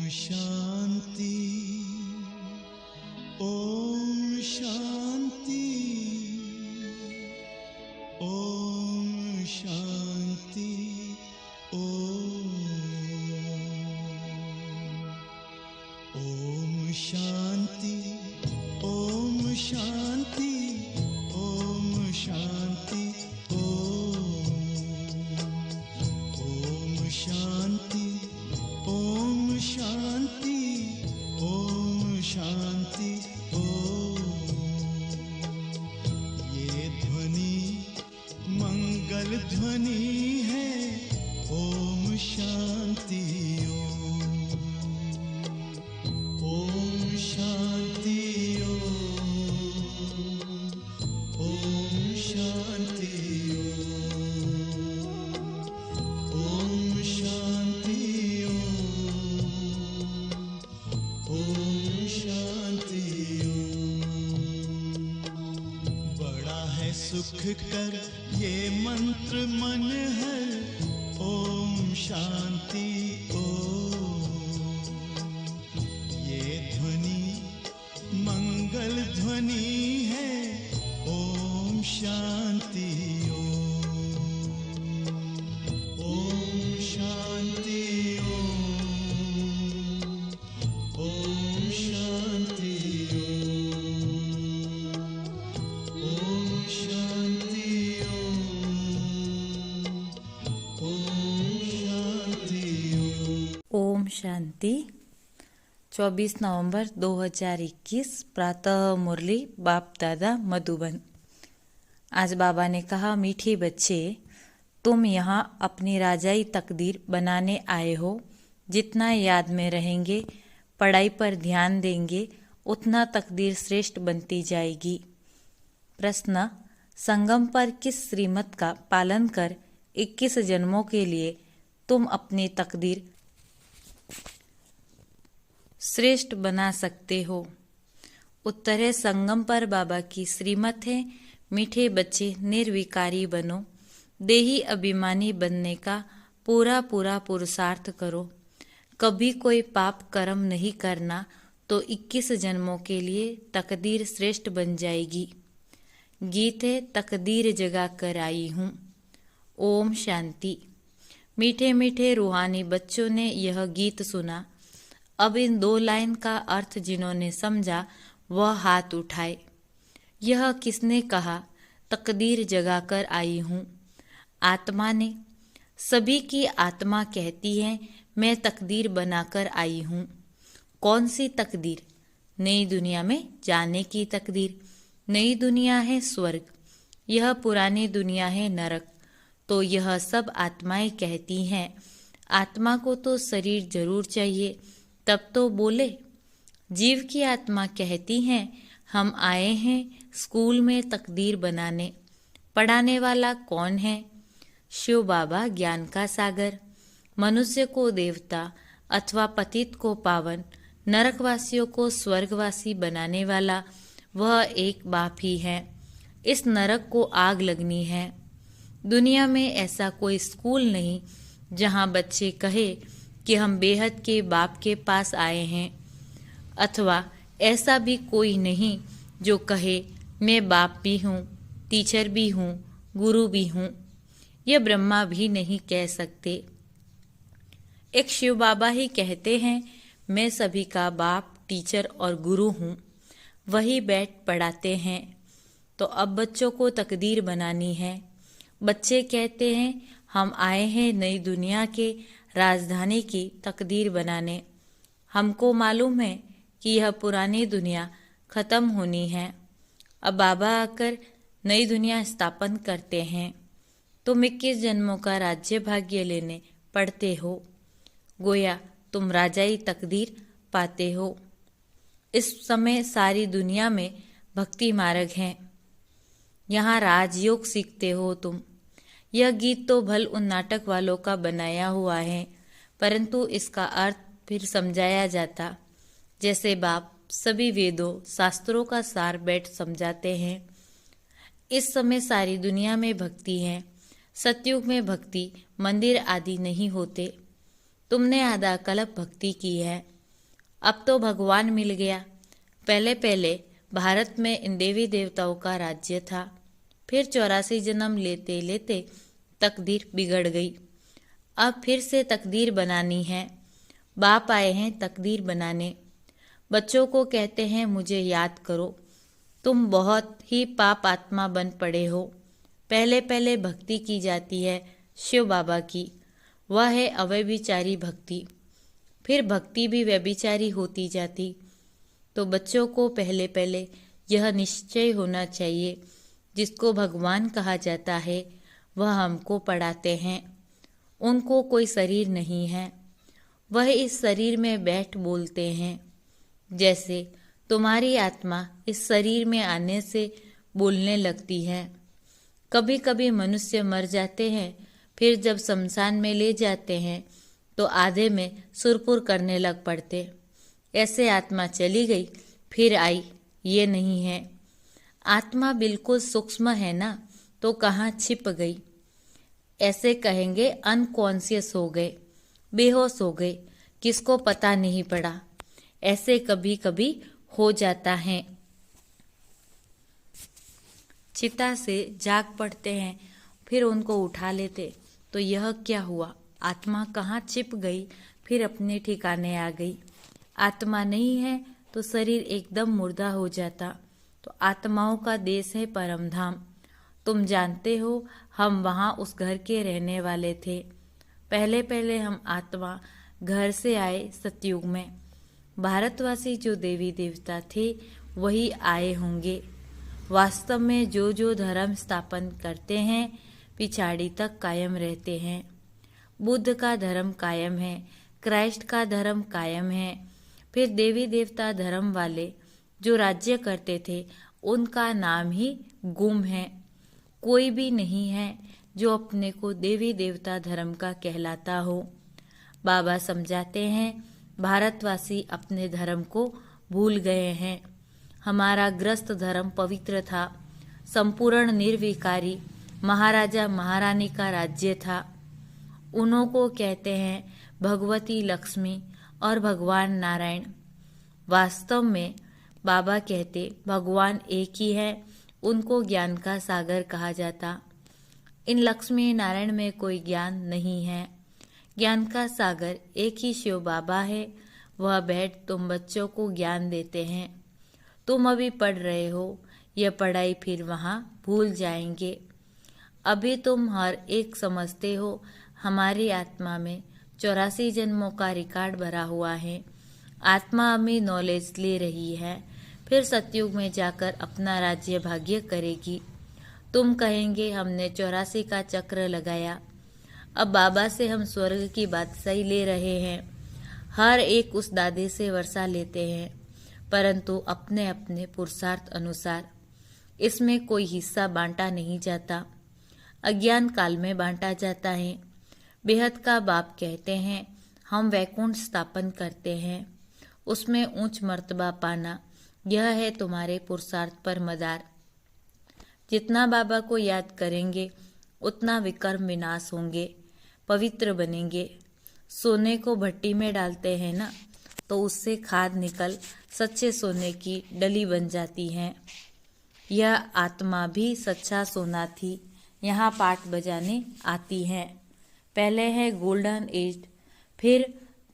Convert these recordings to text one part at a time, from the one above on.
शांति, ओम शांति, ओम शांति, ओम शांति, ओम शांति, ओम शांति, ओम शांति, ओम शांति, ओम शांति, ये ध्वनि मंगल ध्वनि है, ओम शांति, ओम शांति, ओम शांति, ओम शांति, ओम शांति। बड़ा है सुख कर ये मंत्र मन है, ओम शांति, ये ध्वनि मंगल ध्वनि है, ओम शांति, ओम शांति, ओम शांति, ओम शांति, ओम शांति। ओम शांति। 24 नवंबर 2021 प्रातः मुरली बाप दादा मधुबन। आज बाबा ने कहा, मीठे बच्चे, तुम यहाँ अपनी राजाई तकदीर बनाने आए हो। जितना याद में रहेंगे, पढ़ाई पर ध्यान देंगे, उतना तकदीर श्रेष्ठ बनती जाएगी। प्रश्न, संगम पर किस श्रीमत का पालन कर 21 जन्मों के लिए तुम अपनी तकदीर श्रेष्ठ बना सकते हो? उत्तर है, संगम पर बाबा की श्रीमत है, मीठे बच्चे निर्विकारी बनो, देही अभिमानी बनने का पूरा पूरा पुरुषार्थ करो, कभी कोई पाप कर्म नहीं करना तो 21 जन्मों के लिए तकदीर श्रेष्ठ बन जाएगी। गीत है, तकदीर जगा कर आई हूँ। ओम शांति। मीठे मीठे रूहानी बच्चों ने यह गीत सुना। अब इन 2 लाइन का अर्थ जिन्होंने समझा वह हाथ उठाए। यह किसने कहा, तकदीर जगा कर आई हूँ? आत्मा ने। सभी की आत्मा कहती है, मैं तकदीर बनाकर आई हूँ। कौन सी तकदीर? नई दुनिया में जाने की तकदीर। नई दुनिया है स्वर्ग, यह पुरानी दुनिया है नरक। तो यह सब आत्माएं कहती हैं, आत्मा को तो शरीर जरूर चाहिए, तब तो बोले। जीव की आत्मा कहती हैं, हम आए हैं स्कूल में तकदीर बनाने। पढ़ाने वाला कौन है? शिव बाबा, ज्ञान का सागर। मनुष्य को देवता अथवा पतित को पावन, नरकवासियों को स्वर्गवासी बनाने वाला वह एक बाप ही है। इस नरक को आग लगनी है। दुनिया में ऐसा कोई स्कूल नहीं जहां बच्चे कहे कि हम बेहद के बाप के पास आए हैं, अथवा ऐसा भी कोई नहीं जो कहे मैं बाप भी हूँ, टीचर भी हूँ, गुरु भी हूँ। यह ब्रह्मा भी नहीं कह सकते। एक शिव बाबा ही कहते हैं, मैं सभी का बाप, टीचर और गुरु हूँ। वही बैठ पढ़ाते हैं। तो अब बच्चों को तकदीर बनानी है। बच्चे कहते हैं, हम आए हैं नई दुनिया के राजधानी की तकदीर बनाने। हमको मालूम है कि यह पुरानी दुनिया खत्म होनी है। अब बाबा आकर नई दुनिया स्थापन करते हैं। तुम 21 जन्मों का राज्य भाग्य लेने पड़ते हो। गोया तुम राजाई तकदीर पाते हो। इस समय सारी दुनिया में भक्ति मार्ग है। यहाँ राजयोग सीखते हो तुम। यह गीत तो भल उन नाटक वालों का बनाया हुआ है, परंतु इसका अर्थ फिर समझाया जाता। जैसे बाप सभी वेदों शास्त्रों का सार बैठ समझाते हैं। इस समय सारी दुनिया में भक्ति है। सतयुग में भक्ति मंदिर आदि नहीं होते। तुमने आधा कल्प भक्ति की है। अब तो भगवान मिल गया। पहले पहले भारत में इन देवी देवताओं का राज्य था, फिर 84 जन्म लेते लेते तकदीर बिगड़ गई। अब फिर से तकदीर बनानी है। बाप आए हैं तकदीर बनाने। बच्चों को कहते हैं मुझे याद करो, तुम बहुत ही पाप आत्मा बन पड़े हो। पहले पहले भक्ति की जाती है शिव बाबा की, वह है अव्यभिचारी भक्ति। फिर भक्ति भी व्यभिचारी होती जाती। तो बच्चों को पहले पहले यह निश्चय होना चाहिए, जिसको भगवान कहा जाता है वह हमको पढ़ाते हैं। उनको कोई शरीर नहीं है, वह इस शरीर में बैठ बोलते हैं। जैसे तुम्हारी आत्मा इस शरीर में आने से बोलने लगती है। कभी कभी मनुष्य मर जाते हैं, फिर जब शमशान में ले जाते हैं तो आधे में सुरपुर करने लग पड़ते। ऐसे आत्मा चली गई फिर आई, ये नहीं है। आत्मा बिल्कुल सूक्ष्म है ना, तो कहाँ छिप गई। ऐसे कहेंगे अनकॉन्शियस हो गए, बेहोश हो गए, किसको पता नहीं पड़ा। ऐसे कभी कभी हो जाता है। चिता से जाग पड़ते हैं, फिर उनको उठा लेते, तो यह क्या हुआ, आत्मा कहाँ छिप गई, फिर अपने ठिकाने आ गई। आत्मा नहीं है तो शरीर एकदम मुर्दा हो जाता। तो आत्माओं का देश है परम धाम। तुम जानते हो हम वहाँ उस घर के रहने वाले थे। पहले पहले हम आत्मा घर से आए सतयुग में। भारतवासी जो देवी देवता थे वही आए होंगे। वास्तव में जो जो धर्म स्थापन करते हैं पिछाड़ी तक कायम रहते हैं। बुद्ध का धर्म कायम है, क्राइस्ट का धर्म कायम है। फिर देवी देवता धर्म वाले जो राज्य करते थे उनका नाम ही गुम है। कोई भी नहीं है जो अपने को देवी देवता धर्म का कहलाता हो। बाबा समझाते हैं भारतवासी अपने धर्म को भूल गए हैं। हमारा ग्रस्त धर्म पवित्र था, संपूर्ण निर्विकारी महाराजा महारानी का राज्य था। उन्हों को कहते हैं भगवती लक्ष्मी और भगवान नारायण। वास्तव में बाबा कहते भगवान एक ही है, उनको ज्ञान का सागर कहा जाता। इन लक्ष्मी नारायण में कोई ज्ञान नहीं है। ज्ञान का सागर एक ही शिव बाबा है। वह बैठ तुम बच्चों को ज्ञान देते हैं। तुम अभी पढ़ रहे हो, यह पढ़ाई फिर वहाँ भूल जाएंगे। अभी तुम हर एक समझते हो हमारी आत्मा में 84 जन्मों का रिकॉर्ड भरा हुआ है। आत्मा अभी नॉलेज ले रही है, फिर सतयुग में जाकर अपना राज्य भाग्य करेगी। तुम कहेंगे हमने 84 का चक्र लगाया, अब बाबा से हम स्वर्ग की बादशाही ले रहे हैं। हर एक उस दादे से वर्षा लेते हैं, परंतु अपने अपने पुरुषार्थ अनुसार। इसमें कोई हिस्सा बांटा नहीं जाता, अज्ञान काल में बांटा जाता है। बेहद का बाप कहते हैं हम वैकुंठ स्थापन करते हैं, उसमें ऊंच मर्तबा पाना, यह है तुम्हारे पुरुषार्थ पर मदार। जितना बाबा को याद करेंगे उतना विकर्म विनाश होंगे, पवित्र बनेंगे। सोने को भट्टी में डालते हैं ना, तो उससे खाद निकल सच्चे सोने की डली बन जाती है। यह आत्मा भी सच्चा सोना थी, यहाँ पाठ बजाने आती है। पहले है गोल्डन एज, फिर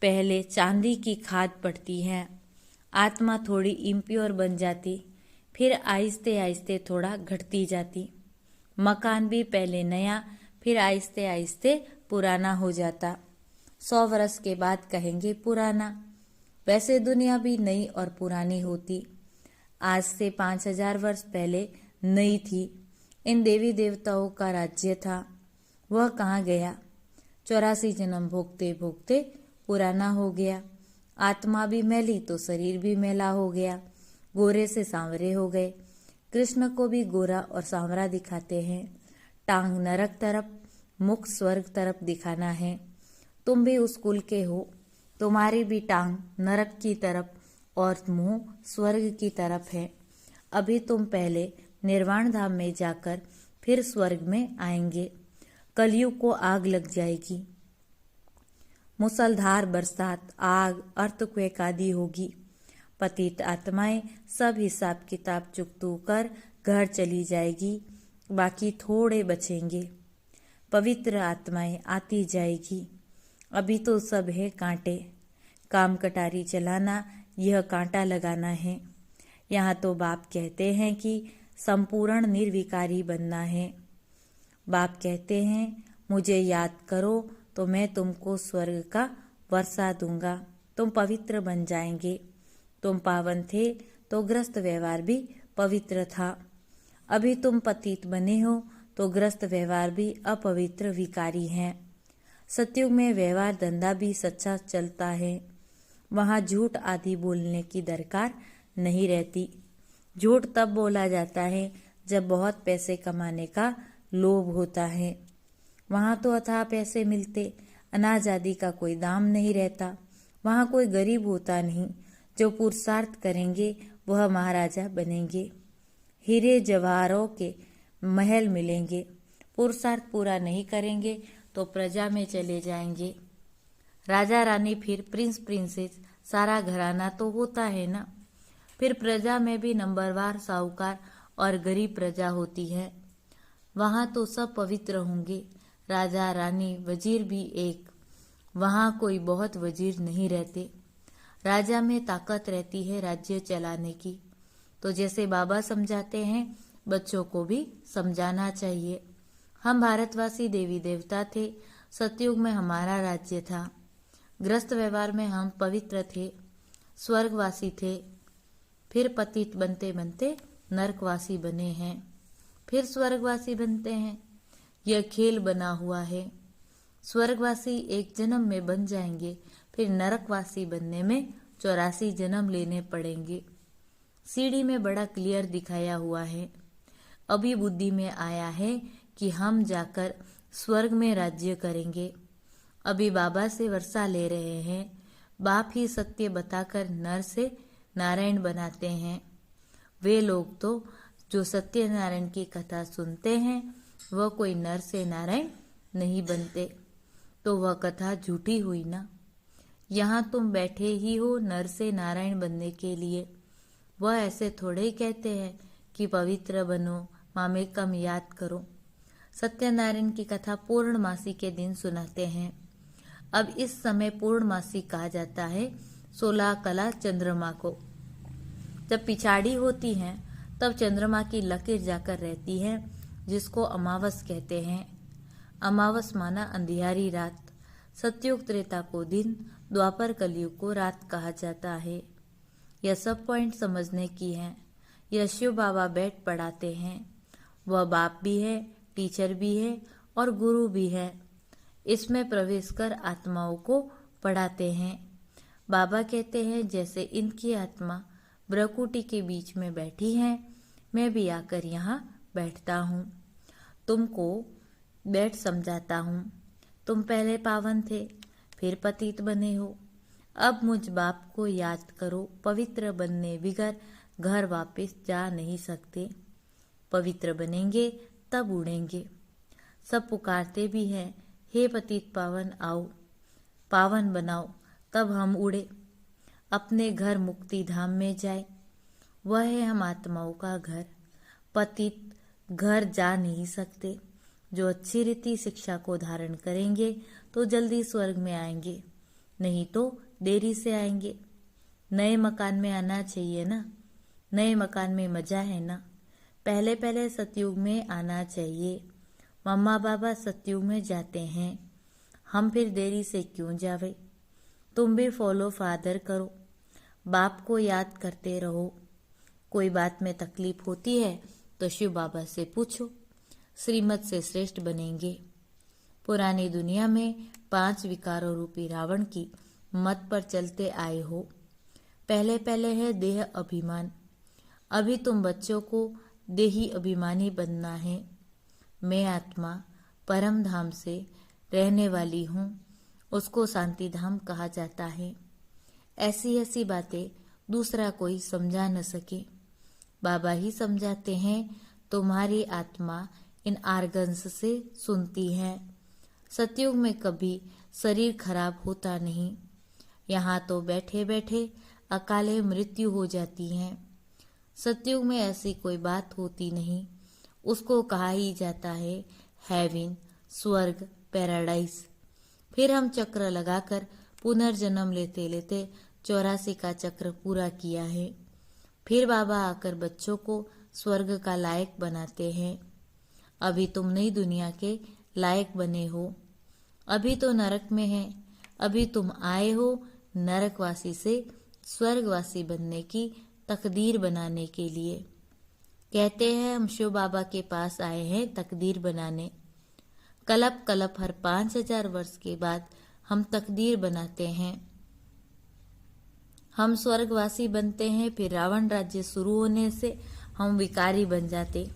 पहले चांदी की खाद पड़ती है। आत्मा थोड़ी इम्प्योर बन जाती, फिर आहिस्ते आहिस्ते थोड़ा घटती जाती। मकान भी पहले नया, फिर आहिस्ते आहिस्ते पुराना हो जाता। 100 वर्ष के बाद कहेंगे पुराना। वैसे दुनिया भी नई और पुरानी होती। आज से 5000 वर्ष पहले नई थी। इन देवी देवताओं का राज्य था, वह कहाँ गया। 84 जन्म भोगते भोगते पुराना हो गया। आत्मा भी मैली तो शरीर भी मैला हो गया, गोरे से सांवरे हो गए। कृष्ण को भी गोरा और सांवरा दिखाते हैं। टांग नरक तरफ, मुख स्वर्ग तरफ दिखाना है। तुम भी उस कुल के हो, तुम्हारी भी टांग नरक की तरफ और मुंह स्वर्ग की तरफ है। अभी तुम पहले निर्वाण धाम में जाकर फिर स्वर्ग में आएंगे। कलयुग को आग लग जाएगी। मूसलधार बरसात, आग, अर्थक्वेक आदि होगी। पतित आत्माएं सब हिसाब किताब चुकतू कर घर चली जाएगी, बाकी थोड़े बचेंगे। पवित्र आत्माएं आती जाएगी। अभी तो सब है कांटे। काम कटारी चलाना, यह कांटा लगाना है। यहाँ तो बाप कहते हैं कि संपूर्ण निर्विकारी बनना है। बाप कहते हैं मुझे याद करो तो मैं तुमको स्वर्ग का वर्षा दूंगा, तुम पवित्र बन जाएंगे। तुम पावन थे तो ग्रस्त व्यवहार भी पवित्र था। अभी तुम पतित बने हो तो ग्रस्त व्यवहार भी अपवित्र विकारी है। सतयुग में व्यवहार धंधा भी सच्चा चलता है। वहाँ झूठ आदि बोलने की दरकार नहीं रहती। झूठ तब बोला जाता है जब बहुत पैसे कमाने का लोभ होता है। वहाँ तो अथाह पैसे मिलते, अनाज आदि का कोई दाम नहीं रहता। वहाँ कोई गरीब होता नहीं। जो पुरुषार्थ करेंगे वह महाराजा बनेंगे। हीरे जवाहरों के महल मिलेंगे। पुरुषार्थ पूरा नहीं करेंगे तो प्रजा में चले जाएंगे। राजा रानी, फिर प्रिंस प्रिंसेस, सारा घराना तो होता है ना। फिर प्रजा में भी नंबरवार साहूकार और गरीब प्रजा होती है। वहाँ तो सब पवित्र होंगे। राजा रानी, वजीर भी एक। वहाँ कोई बहुत वजीर नहीं रहते। राजा में ताकत रहती है राज्य चलाने की। तो जैसे बाबा समझाते हैं, बच्चों को भी समझाना चाहिए। हम भारतवासी देवी देवता थे। सतयुग में हमारा राज्य था। ग्रस्त व्यवहार में हम पवित्र थे, स्वर्गवासी थे। फिर पतित बनते बनते नरकवासी बने हैं, फिर स्वर्गवासी बनते हैं। यह खेल बना हुआ है। स्वर्गवासी एक जन्म में बन जाएंगे, फिर नरकवासी बनने में 84 जन्म लेने पड़ेंगे। सीढ़ी में बड़ा क्लियर दिखाया हुआ है। अभी बुद्धि में आया है कि हम जाकर स्वर्ग में राज्य करेंगे। अभी बाबा से वर्षा ले रहे हैं। बाप ही सत्य बताकर नर से नारायण बनाते हैं। वे लोग तो जो सत्यनारायण की कथा सुनते हैं वह कोई नर से नारायण नहीं बनते, तो वह कथा झूठी हुई ना। यहाँ तुम बैठे ही हो नर से नारायण बनने के लिए। वह ऐसे थोड़े ही कहते हैं कि पवित्र बनो, मामेकम याद करो। सत्यनारायण की कथा पूर्णमासी के दिन सुनाते हैं। अब इस समय पूर्णमासी कहा जाता है 16 कला चंद्रमा को। जब पिछाड़ी होती है तब चंद्रमा की लकीर जाकर रहती है, जिसको अमावस कहते हैं। अमावस माना अंधियारी रात। सतयुग त्रेता को दिन, द्वापर कलयुग को रात कहा जाता है। यह सब पॉइंट समझने की है। यह शिव बाबा बैठ पढ़ाते हैं। वह बाप भी है, टीचर भी है और गुरु भी है। इसमें प्रवेश कर आत्माओं को पढ़ाते हैं। बाबा कहते हैं जैसे इनकी आत्मा ब्रकुटी के बीच में बैठी है, मैं भी आकर यहाँ बैठता हूँ। तुमको बैठ समझाता हूँ। तुम पहले पावन थे, फिर पतित बने हो। अब मुझ बाप को याद करो। पवित्र बनने बिगर घर वापस जा नहीं सकते। पवित्र बनेंगे तब उड़ेंगे। सब पुकारते भी हैं, हे पतित पावन आओ, पावन बनाओ, तब हम उड़े, अपने घर मुक्ति धाम में जाए। वह है हम आत्माओं का घर। पतित घर जा नहीं सकते। जो अच्छी रीति शिक्षा को धारण करेंगे तो जल्दी स्वर्ग में आएंगे, नहीं तो देरी से आएंगे। नए मकान में आना चाहिए ना। नए मकान में मजा है ना। पहले पहले सतयुग में आना चाहिए। मम्मा बाबा सतयुग में जाते हैं, हम फिर देरी से क्यों जावे। तुम भी फॉलो फादर करो। बाप को याद करते रहो। कोई बात में तकलीफ होती है तो शिव बाबा से पूछो। श्रीमत से श्रेष्ठ बनेंगे। पुरानी दुनिया में 5 विकारों रूपी रावण की मत पर चलते आए हो। पहले पहले है देह अभिमान। अभी तुम बच्चों को देही अभिमानी बनना है। मैं आत्मा परम धाम से रहने वाली हूँ, उसको शांति धाम कहा जाता है। ऐसी ऐसी बातें दूसरा कोई समझा न सके। बाबा ही समझाते हैं। तुम्हारी आत्मा इन आर्गन्स से सुनती है। सतयुग में कभी शरीर खराब होता नहीं। यहाँ तो बैठे बैठे अकाले मृत्यु हो जाती है। सतयुग में ऐसी कोई बात होती नहीं। उसको कहा ही जाता है हेवन, स्वर्ग, पैराडाइज। फिर हम चक्र लगाकर पुनर्जन्म लेते लेते 84 का चक्र पूरा किया है। फिर बाबा आकर बच्चों को स्वर्ग का लायक बनाते हैं। अभी तुम नई दुनिया के लायक बने हो। अभी तो नरक में है। अभी तुम आए हो नरकवासी से स्वर्गवासी बनने की तकदीर बनाने के लिए। कहते हैं हम शिव बाबा के पास आए हैं तकदीर बनाने। कलप कलप हर 5000 वर्ष के बाद हम तकदीर बनाते हैं। हम स्वर्गवासी बनते हैं, फिर रावण राज्य शुरू होने से हम विकारी बन जाते।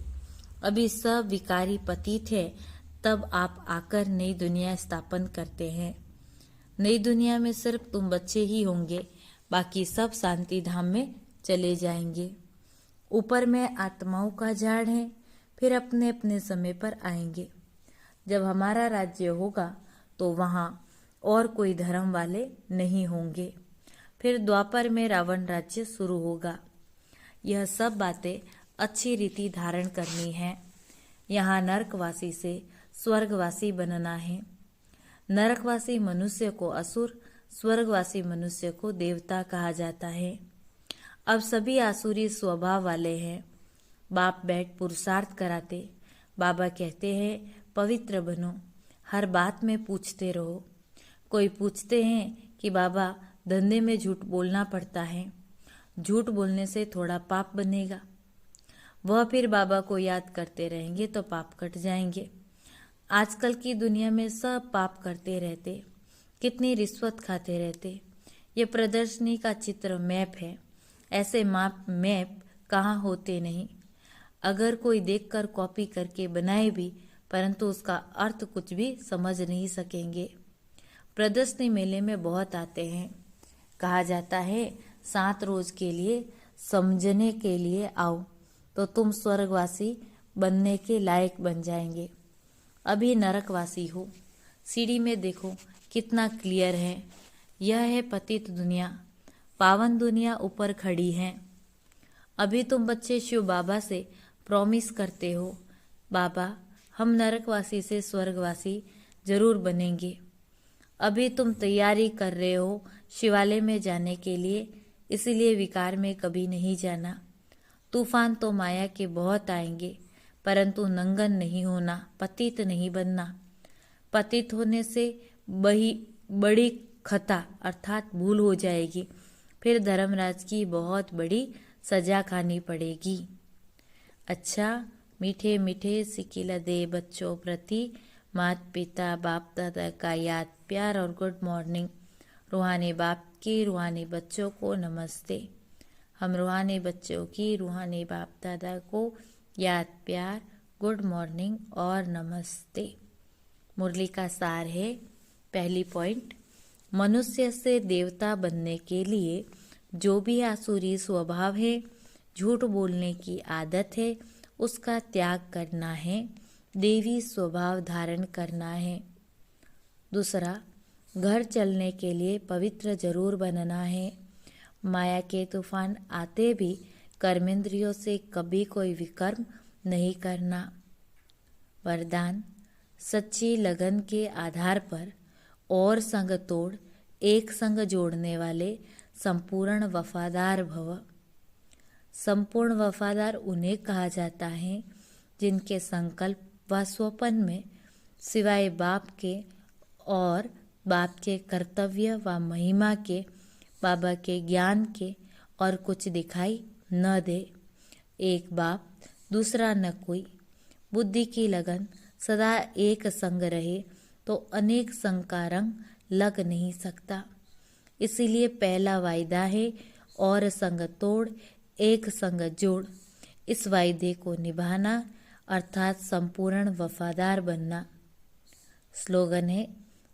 अभी सब विकारी पतित है, तब आप आकर नई दुनिया स्थापन करते हैं। नई दुनिया में सिर्फ तुम बच्चे ही होंगे, बाकी सब शांति धाम में चले जाएंगे। ऊपर में आत्माओं का झाड़ है, फिर अपने अपने समय पर आएंगे। जब हमारा राज्य होगा तो वहाँ और कोई धर्म वाले नहीं होंगे। फिर द्वापर में रावण राज्य शुरू होगा। यह सब बातें अच्छी रीति धारण करनी है। यहाँ नरकवासी से स्वर्गवासी बनना है। नरकवासी मनुष्य को असुर, स्वर्गवासी मनुष्य को देवता कहा जाता है। अब सभी आसुरी स्वभाव वाले हैं। बाप बैठ पुरुषार्थ कराते। बाबा कहते हैं पवित्र बनो, हर बात में पूछते रहो। कोई पूछते हैं कि बाबा धंधे में झूठ बोलना पड़ता है, झूठ बोलने से थोड़ा पाप बनेगा। वह फिर बाबा को याद करते रहेंगे तो पाप कट जाएंगे। आजकल की दुनिया में सब पाप करते रहते, कितनी रिश्वत खाते रहते। ये प्रदर्शनी का चित्र मैप है। ऐसे मैप कहाँ होते नहीं। अगर कोई देखकर कॉपी करके बनाए भी, परंतु उसका अर्थ कुछ भी समझ नहीं सकेंगे। प्रदर्शनी मेले में बहुत आते हैं। कहा जाता है 7 रोज के लिए समझने के लिए आओ तो तुम स्वर्गवासी बनने के लायक बन जाएंगे। अभी नरकवासी हो। सीढ़ी में देखो कितना क्लियर है। यह है पतित दुनिया, पावन दुनिया ऊपर खड़ी है। अभी तुम बच्चे शिव बाबा से प्रॉमिस करते हो, बाबा हम नरकवासी से स्वर्गवासी जरूर बनेंगे। अभी तुम तैयारी कर रहे हो शिवालय में जाने के लिए, इसीलिए विकार में कभी नहीं जाना। तूफान तो माया के बहुत आएंगे, परंतु नंगन नहीं होना, पतित नहीं बनना। पतित होने से बड़ी खता अर्थात भूल हो जाएगी। फिर धर्मराज की बहुत बड़ी सजा खानी पड़ेगी। अच्छा, मीठे मीठे सिकिला दे बच्चों प्रति माता पिता बाप दादा का याद प्यार और गुड मॉर्निंग। रूहानी बाप की रूहानी बच्चों को नमस्ते। हम रूहानी बच्चों की रूहानी बाप दादा को याद प्यार, गुड मॉर्निंग और नमस्ते। मुरली का सार है। पहली पॉइंट, मनुष्य से देवता बनने के लिए जो भी आसुरी स्वभाव है, झूठ बोलने की आदत है, उसका त्याग करना है, देवी स्वभाव धारण करना है। दूसरा, घर चलने के लिए पवित्र जरूर बनना है। माया के तूफान आते भी कर्मेंद्रियों से कभी कोई विकर्म नहीं करना। वरदान, सच्ची लगन के आधार पर और संग तोड़ एक संग जोड़ने वाले संपूर्ण वफादार भव। संपूर्ण वफादार उन्हें कहा जाता है जिनके संकल्प व स्वप्न में सिवाय बाप के और बाप के कर्तव्य व महिमा के, बाबा के ज्ञान के और कुछ दिखाई न दे। एक बाप दूसरा न कोई। बुद्धि की लगन सदा एक संग रहे तो अनेक संग का रंग लग नहीं सकता। इसीलिए पहला वायदा है और संग तोड़ एक संग जोड़। इस वायदे को निभाना अर्थात संपूर्ण वफादार बनना। स्लोगन है,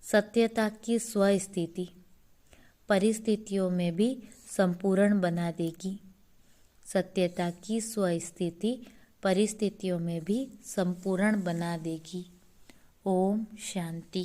सत्यता की स्वस्थिति परिस्थितियों में भी संपूर्ण बना देगी। सत्यता की स्वस्थिति परिस्थितियों में भी संपूर्ण बना देगी। ओम शांति।